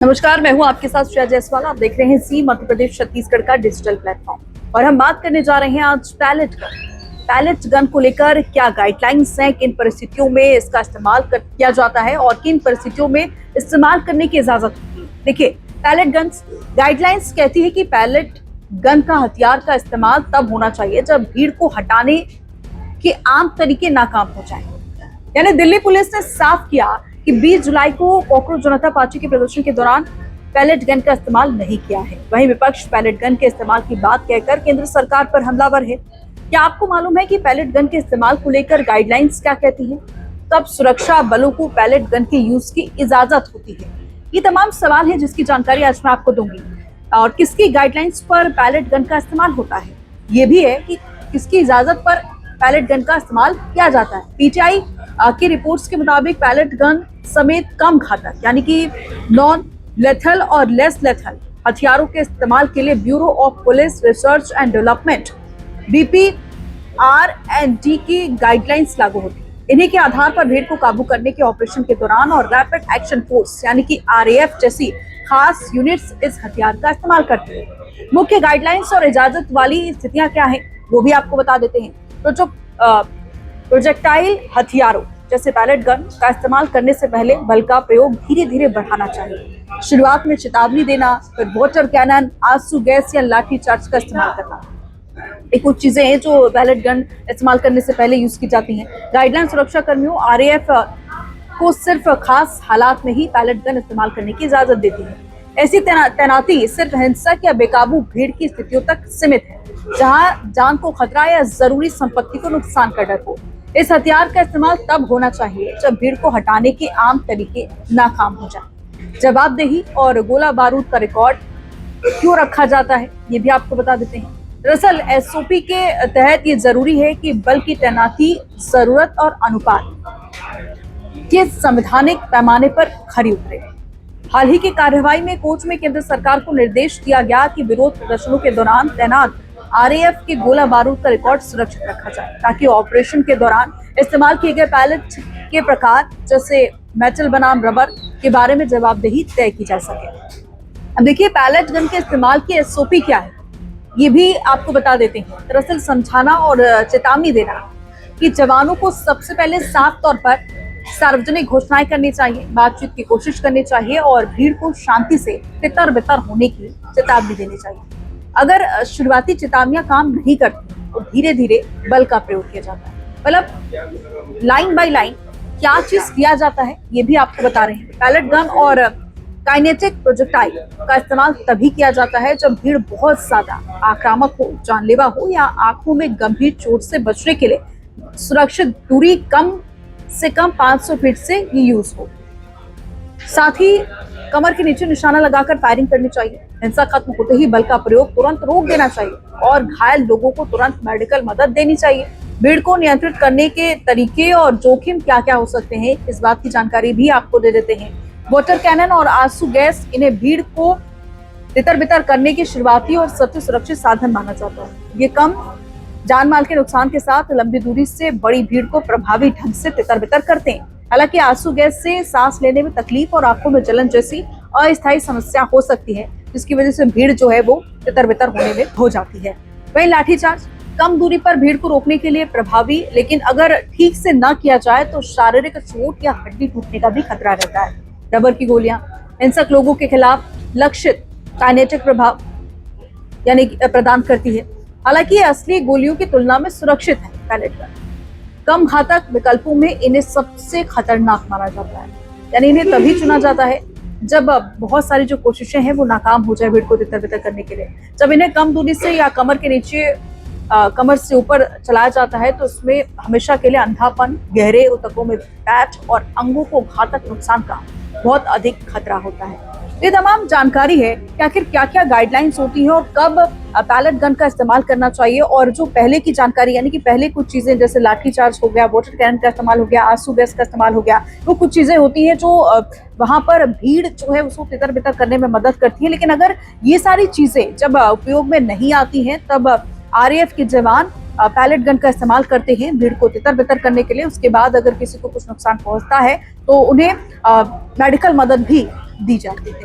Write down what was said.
नमस्कार, मैं हूं आपके साथ श्रेया जायसवाल। आप देख रहे हैं सी मध्य प्रदेश छत्तीसगढ़ का डिजिटल प्लेटफॉर्म और हम बात करने जा रहे हैं आज पैलेट गन को लेकर क्या गाइडलाइंस हैं, किन परिस्थितियों में इसका इस्तेमाल किया जाता है और किन परिस्थितियों में इस्तेमाल करने की इजाजत होती है। देखिए, पैलेट गन्स गाइडलाइंस कहती है कि पैलेट गन का हथियार का इस्तेमाल तब होना चाहिए जब भीड़ को हटाने के आम तरीके नाकाम हो जाए। यानी दिल्ली पुलिस ने साफ किया कि 20 जुलाई को कॉकरोच जनता पार्टी के प्रदर्शन के दौरान पैलेट गन का इस्तेमाल नहीं किया है। वहीं विपक्ष पैलेट गन के इस्तेमाल की बात कहकर केंद्र सरकार पर हमलावर है। क्या आपको मालूम है कि पैलेट गन के इस्तेमाल को लेकर गाइडलाइंस क्या कहती है? कब सुरक्षा बलों को पैलेट गन के यूज की इजाजत होती है? ये तमाम सवाल है जिसकी जानकारी आज मैं आपको दूंगी। और किसकी गाइडलाइंस पर पैलेट गन का इस्तेमाल होता है, ये भी है कि किसकी इजाजत पर पैलेट गन का इस्तेमाल किया जाता है। पीटीआई की रिपोर्ट्स के मुताबिक पैलेट गन समेत कम घातक यानी कि नॉन लेथल और लेस लेथल हथियारों के इस्तेमाल के लिए bureau of police research and development BPRND की गाइडलाइंस लागू होती है। इन्हीं के आधार पर भीड़ को काबू करने के ऑपरेशन के दौरान और रैपिड एक्शन फोर्स यानी कि RAF जैसी खास यूनिट्स इस हथियार का इस्तेमाल करती है। मुख्य गाइडलाइंस और इजाजत वाली स्थितियां क्या है वो भी आपको बता देते हैं। तो जो प्रोजेक्टाइल हथियारों जैसे पैलेट गन का इस्तेमाल करने से पहले बल का प्रयोग धीरे धीरे बढ़ाना चाहिए। शुरुआत में चेतावनी देना, फिर वाटर कैनन, आंसू गैस या लाठी चार्ज का इस्तेमाल करना, ये कुछ चीजें हैं जो पैलेट गन इस्तेमाल करने से पहले यूज की जाती हैं। गाइडलाइन सुरक्षा कर्मियों RAF को सिर्फ खास हालात में ही पैलेट गन इस्तेमाल करने की इजाजत देती है। ऐसी तैनाती सिर्फ हिंसक या बेकाबू भीड़ की स्थितियों तक सीमित है, जहां जान को खतरा या जरूरी संपत्ति को नुकसान का डर हो। इस हथियार का इस्तेमाल तब होना चाहिए जब भीड़ को हटाने के आम तरीके नाकाम हो जाए। जवाबदेही और गोला बारूद का रिकॉर्ड क्यों रखा जाता है, ये भी आपको बता देते हैं। दरअसल SOP के तहत ये जरूरी है कि बल की तैनाती जरूरत और अनुपात के संवैधानिक पैमाने पर खरी उतरे। हाल ही की कार्रवाई में कोच में केंद्र सरकार को निर्देश दिया गया कि विरोध प्रदर्शनों के दौरान तैनात RAF के गोला बारूद का रिकॉर्ड सुरक्षित रखा जाए, ताकि ऑपरेशन के दौरान इस्तेमाल किए गए पैलेट के प्रकार जैसे मेटल बनाम रबर के बारे में जवाबदेही तय की जा सके। अब देखिए, पैलेट गन के इस्तेमाल की SOP क्या है, ये भी आपको बता देते हैं। दरअसल समझाना और चेतावनी देना कि जवानों को सबसे पहले साफ तौर पर सार्वजनिक घोषणाएं करनी चाहिए, बातचीत की कोशिश करनी चाहिए और भीड़ को शांति से तितर बितर होने की चेतावनी देनी चाहिए। अगर शुरुआती चेतावनियां काम नहीं करती तो धीरे धीरे बल का प्रयोग किया जाता है। मतलब लाइन बाय लाइन क्या चीज किया जाता है ये भी आपको बता रहे हैं। पैलेट गन और काइनेटिक प्रोजेक्टाइल का इस्तेमाल तभी किया जाता है जब भीड़ बहुत ज्यादा आक्रामक हो, जानलेवा हो या आंखों में गंभीर चोट से बचने के लिए सुरक्षित दूरी कम से कम 500 फीट से ही यूज हो। साथ ही कमर के नीचे निशाना लगाकर फायरिंग करनी चाहिए। हिंसा खत्म होते ही बल का प्रयोग तुरंत रोक देना चाहिए और घायल लोगों को तुरंत मेडिकल मदद देनी चाहिए। भीड़ को नियंत्रित करने के तरीके और जोखिम क्या क्या हो सकते हैं, इस बात की जानकारी भी आपको दे देते हैं। वाटर कैनन और आंसू गैस, इन्हें भीड़ को तितर बितर करने के शुरुआती और सबसे सुरक्षित साधन माना जाता है। ये कम जान माल के नुकसान के साथ लंबी दूरी से बड़ी भीड़ को प्रभावी ढंग से तितर बितर करते हैं। हालांकि आंसू गैस से सांस लेने में तकलीफ और आंखों में जलन जैसी अस्थायी समस्या हो सकती है, जिसकी वजह से भीड़ जो है वो तितर बितर होने में हो जाती है। वहीं लाठीचार्ज कम दूरी पर भीड़ को रोकने के लिए प्रभावी, लेकिन अगर ठीक से न किया जाए तो शारीरिक चोट या हड्डी टूटने का भी खतरा रहता है। रबर की गोलियां हिंसक लोगों के खिलाफ लक्षित काइनेटिक प्रभाव यानी प्रदान करती है। हालांकि ये असली गोलियों की तुलना में सुरक्षित है। पैलेट गन कम घातक विकल्पों में इन्हें सबसे खतरनाक माना जाता है। यानी इन्हें तभी चुना जाता है जब बहुत सारी जो कोशिशें हैं वो नाकाम हो जाए भीड़ को तितर बितर करने के लिए। जब इन्हें कम दूरी से या कमर के नीचे कमर से ऊपर चलाया जाता है तो उसमें हमेशा के लिए अंधापन, गहरे ऊतकों में पैच और अंगों को घातक नुकसान का बहुत अधिक खतरा होता है। ये तमाम जानकारी है कि आखिर क्या क्या गाइडलाइंस होती हैं और कब पैलेट गन का इस्तेमाल करना चाहिए। और जो पहले की जानकारी यानी कि पहले कुछ चीजें जैसे लाठी चार्ज हो गया, वाटर कैनन का इस्तेमाल हो गया, आंसू गैस का इस्तेमाल हो गया, वो कुछ चीजें होती हैं जो वहां पर भीड़ जो है उसको तितर बितर करने में मदद करती है। लेकिन अगर ये सारी चीजें जब उपयोग में नहीं आती हैं तब RAF के जवान पैलेट गन का इस्तेमाल करते हैं भीड़ को तितर बितर करने के लिए। उसके बाद अगर किसी को कुछ नुकसान पहुंचता है तो उन्हें मेडिकल मदद भी दी जाती है।